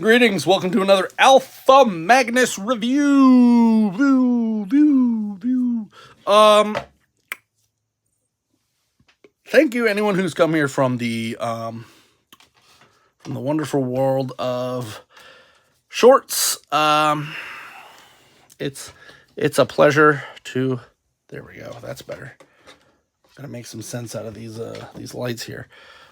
Greetings, welcome to another Alpha Magnus review. Thank you anyone who's come here from the wonderful world of shorts. It's a pleasure to. There we go. That's better. Gotta make some sense out of these lights here.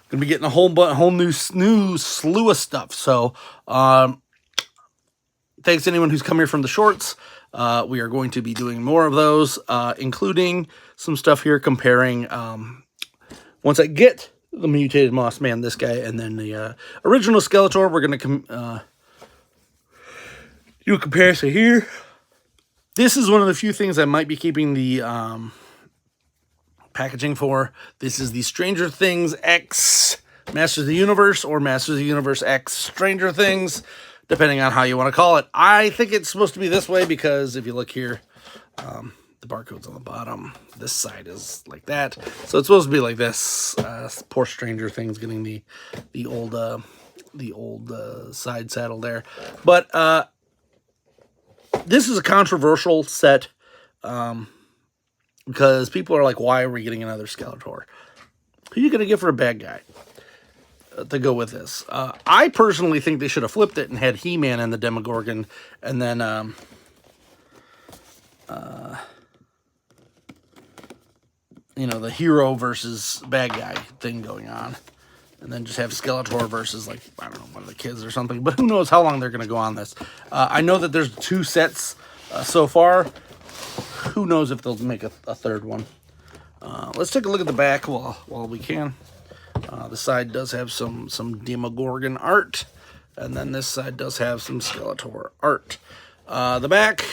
Gonna be getting a whole new slew of stuff. So, thanks to anyone who's come here from the shorts. We are going to be doing more of those, including some stuff here comparing. Once I get the mutated Moss Man, this guy, and then the original Skeletor, we're gonna do a comparison here. This is one of the few things I might be keeping the packaging for. This is the Stranger Things X Masters of the Universe, or Masters of the Universe X Stranger Things, depending on how you want to call it. I think it's supposed to be this way because if you look here, the barcode's on the bottom. This side is like that, so it's supposed to be like this. Poor Stranger Things getting the old side saddle there, but this is a controversial set. Because people are like, why are we getting another Skeletor? Who are you going to get for a bad guy to go with this? I personally think they should have flipped it and had He-Man and the Demogorgon, and then the hero versus bad guy thing going on. And then just have Skeletor versus, like, I don't know, one of the kids or something. But who knows how long they're going to go on this. I know that there's 2 sets so far. Who knows if they'll make a third one. Let's take a look at the back while we can. The side does have some Demogorgon art. And then this side does have some Skeletor art. The back.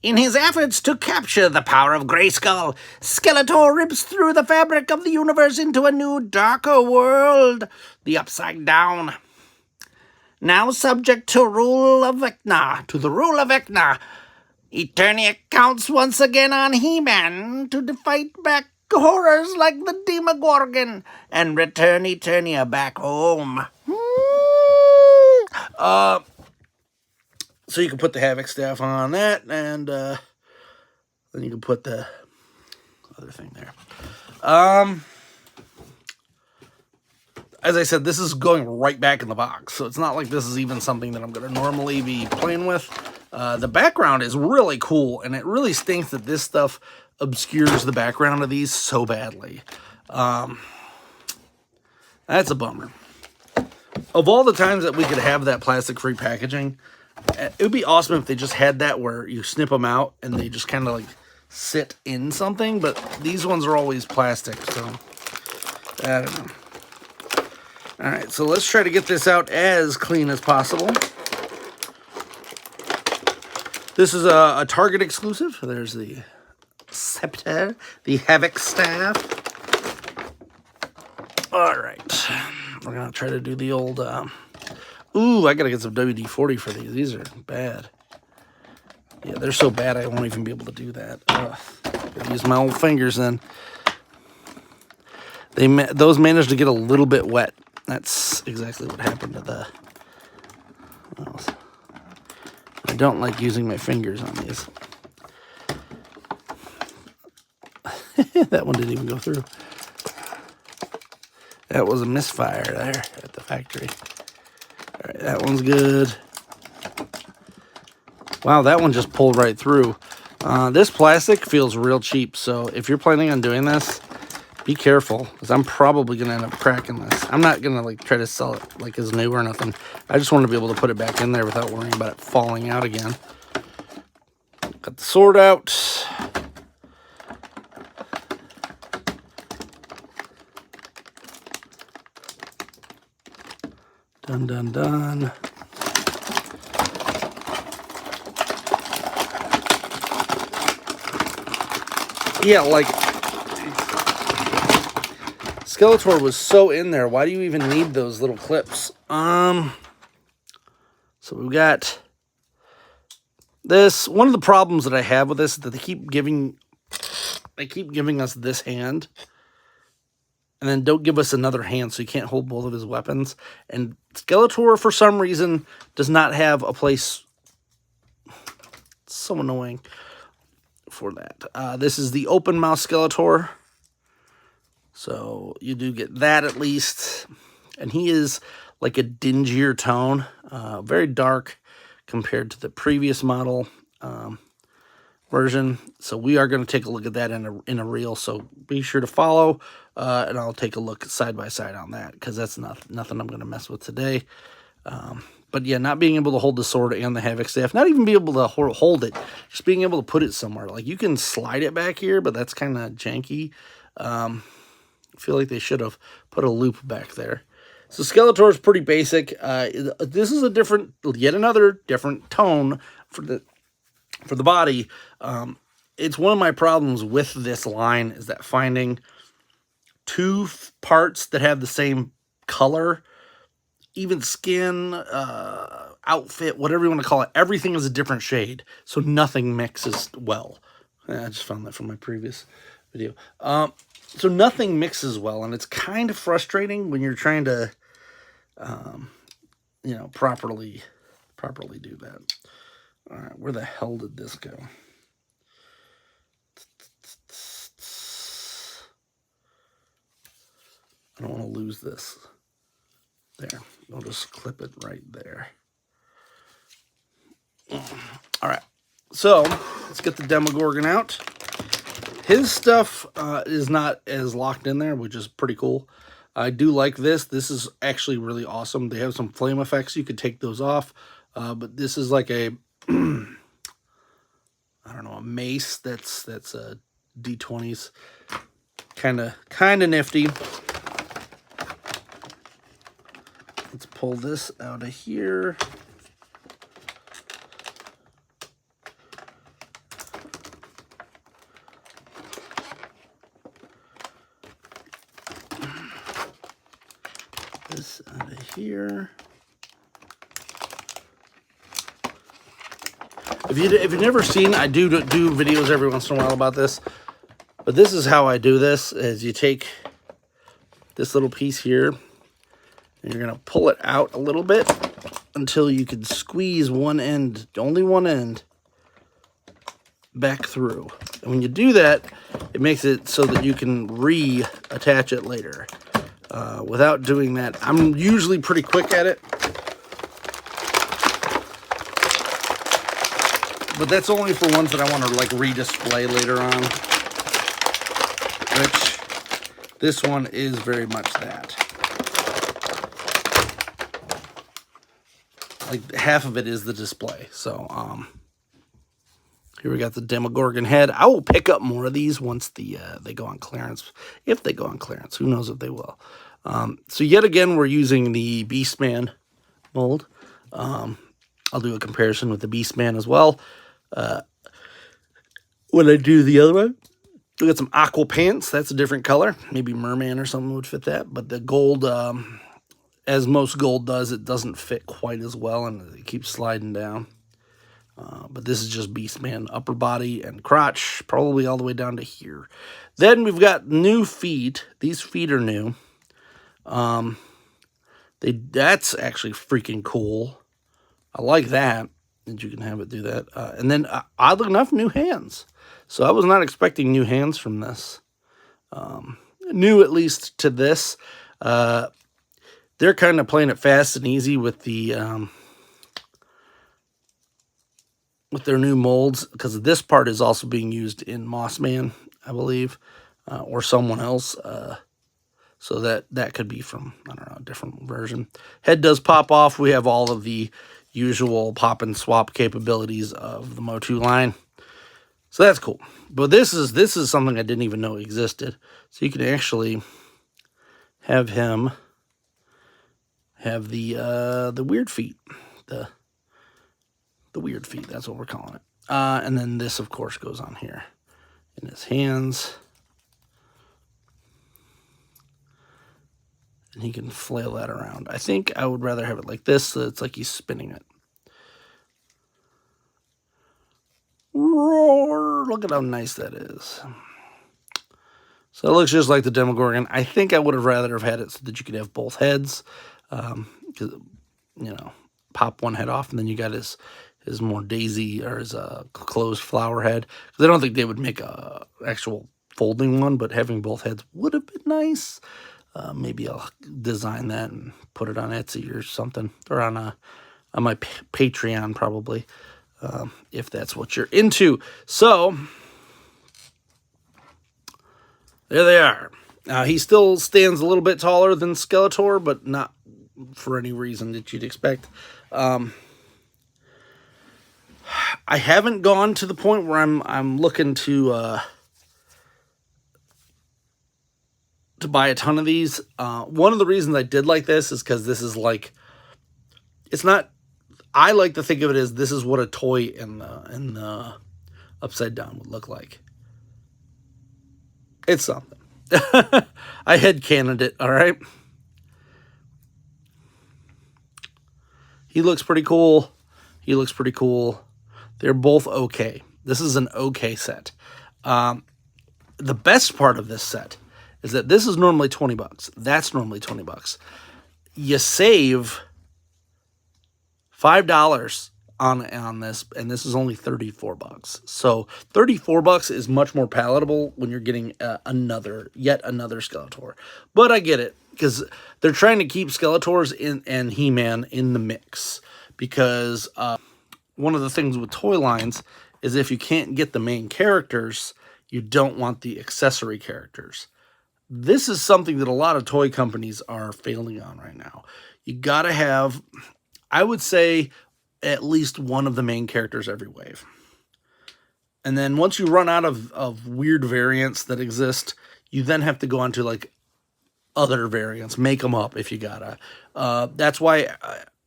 In his efforts to capture the power of Grayskull, Skeletor rips through the fabric of the universe into a new, darker world. The Upside Down. Now subject to the rule of Vecna, Eternia counts once again on He-Man to fight back horrors like the Demogorgon and return Eternia back home. So you can put the Havoc staff on that, and then you can put the other thing there. As I said, this is going right back in the box, so it's not like this is even something that I'm going to normally be playing with. The background is really cool, and it really stinks that this stuff obscures the background of these so badly. That's a bummer. Of all the times that we could have that plastic-free packaging, it would be awesome if they just had that where you snip them out and they just kind of like sit in something, but these ones are always plastic, so I don't know. Alright, so let's try to get this out as clean as possible. This is a Target exclusive. There's the scepter, the Havoc staff. Alright, we're going to try to do the old... Ooh, I got to get some WD-40 for these. These are bad. Yeah, they're so bad I won't even be able to do that. Gotta use my old fingers then. Those managed to get a little bit wet. That's exactly what happened to the... Well, I don't like using my fingers on these. That one didn't even go through. That was a misfire there at the factory. Alright, that one's good. Wow, that one just pulled right through. This plastic feels real cheap, so if you're planning on doing this, be careful, because I'm probably going to end up cracking this. I'm not going to like try to sell it like it's new or nothing. I just want to be able to put it back in there without worrying about it falling out again. Got the sword out. Done, done, done. Yeah, like... Skeletor was so in there. Why do you even need those little clips? So we've got this. One of the problems that I have with this is that they keep giving us this hand. and then don't give us another hand, so you can't hold both of his weapons. And Skeletor, for some reason, does not have a place. It's so annoying for that. This is the open mouth Skeletor, so you do get that at least. And he is like a dingier tone, very dark compared to the previous model version. So we are going to take a look at that in a reel. So be sure to follow, and I'll take a look side by side on that, because that's nothing I'm going to mess with today. But yeah, not being able to hold the sword and the Havoc Staff, not even be able to hold it, just being able to put it somewhere. Like, you can slide it back here, but that's kind of janky. I feel like they should have put a loop back there. So Skeletor is pretty basic. This is yet another different tone for the body. It's one of my problems with this line, is that finding two parts that have the same color, even skin, outfit, whatever you want to call it, everything is a different shade, so nothing mixes well. I just found that from my previous video. So nothing mixes well, and it's kind of frustrating when you're trying to, properly do that. All right, where the hell did this go? I don't want to lose this. There, I'll just clip it right there. All right, so let's get the Demogorgon out. His stuff is not as locked in there, which is pretty cool. I do like this. This is actually really awesome. They have some flame effects. You could take those off. But this is like a, I don't know, a mace that's a D20s. Kind of nifty. Let's pull this out of here. This out of here. If you've never seen, I do videos every once in a while about this, but this is how I do this: is you take this little piece here, and you're gonna pull it out a little bit until you can squeeze one end, only one end, back through. And when you do that, it makes it so that you can reattach it later. Without doing that, I'm usually pretty quick at it. But that's only for ones that I want to like redisplay later on. Which this one is very much that. Like half of it is the display. So here we got the Demogorgon head. I will pick up more of these once they go on clearance. If they go on clearance, who knows if they will. So yet again, we're using the Beastman mold. I'll do a comparison with the Beastman as well. When I do the other one, we got some aqua pants. That's a different color. Maybe merman or something would fit that. But the gold, as most gold does, it doesn't fit quite as well, and it keeps sliding down. But this is just Beastman upper body and crotch, probably all the way down to here. Then we've got new feet. These feet are new. That's actually freaking cool. I like that you can have it do that. And then, oddly enough, new hands. So I was not expecting new hands from this. New, at least, to this. They're kind of playing it fast and easy with the with their new molds, because this part is also being used in Mossman, I believe, or someone else. So that could be from, I don't know, a different version. Head does pop off. We have all of the usual pop and swap capabilities of the Motu line. So that's cool. But this is something I didn't even know existed. So you can actually have him have the weird feet. The weird feet, that's what we're calling it. And then this, of course, goes on here in his hands. And he can flail that around. I think I would rather have it like this, so it's like he's spinning it. Roar! Look at how nice that is. So it looks just like the Demogorgon. I think I would have rather have had it so that you could have both heads. 'Cause, you know, pop one head off, and then you got his more daisy or his closed flower head. Because I don't think they would make a actual folding one, but having both heads would have been nice. Maybe I'll design that and put it on Etsy or something, or on my Patreon probably, if that's what you're into. So there they are. He still stands a little bit taller than Skeletor, but not for any reason that you'd expect. I haven't gone to the point where I'm looking to buy a ton of these. One of the reasons I did like this is because this is like, it's not. I like to think of it as this is what a toy in the Upside Down would look like. It's something. I headcanoned it, all right? He looks pretty cool. He looks pretty cool. They're both okay. This is an okay set. The best part of this set is that this is normally $20. That's normally $20. You save $5 on this, and this is only $34. So $34 is much more palatable when you're getting yet another Skeletor. But I get it, because they're trying to keep Skeletors and He-Man in the mix. Because one of the things with toy lines is if you can't get the main characters, you don't want the accessory characters. This is something that a lot of toy companies are failing on right now. You gotta have, I would say, at least one of the main characters every wave. And then once you run out of weird variants that exist, you then have to go on to like other variants, make them up if you gotta. That's why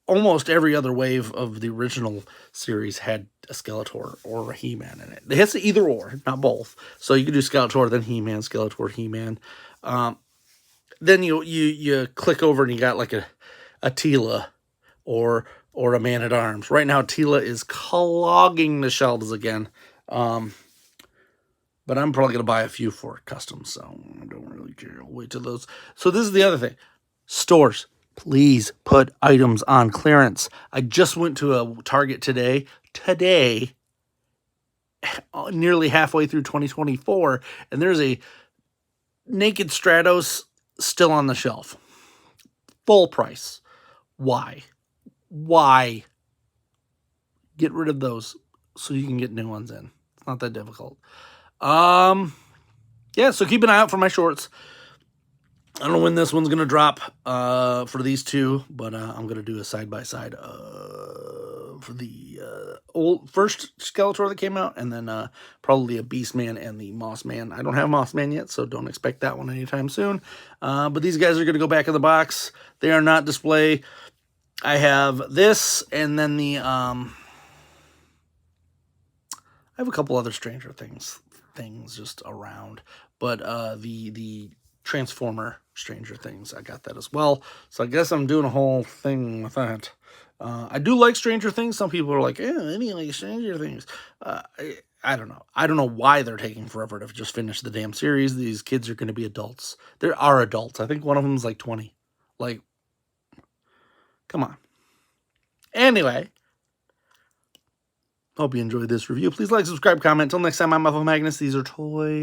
almost every other wave of the original series had a Skeletor or a He-Man in it. It has to either or, not both. So you could do Skeletor, then He-Man, Skeletor, He-Man. Then you click over and you got like a Tila or a Man-at-Arms. Right now, Tila is clogging the shelves again. But I'm probably going to buy a few for custom, so I don't really care. I'll wait till those. So this is the other thing. Stores, please put items on clearance. I just went to a Target today, nearly halfway through 2024, and there's a Naked Stratos still on the shelf. Full price. Why? Get rid of those so you can get new ones in. It's not that difficult. Yeah, so keep an eye out for my shorts. I don't know when this one's going to drop for these two, but I'm going to do a side-by-side for the old first Skeletor that came out, and then probably a Beastman and the Mossman. I don't have Mossman yet, so don't expect that one anytime soon. But these guys are going to go back in the box. They are not display. I have this, and then the I have a couple other Stranger Things just around, but the Transformer Stranger Things, I got that as well. So I guess I'm doing a whole thing with that. I do like Stranger Things. Some people are like, any like Stranger Things. I don't know. I don't know why they're taking forever to just finish the damn series. These kids are going to be adults. There are adults. I think one of them is like 20. Like, come on. Anyway, hope you enjoyed this review. Please like, subscribe, comment. Until next time, I'm Muffle Magnus. These are toys.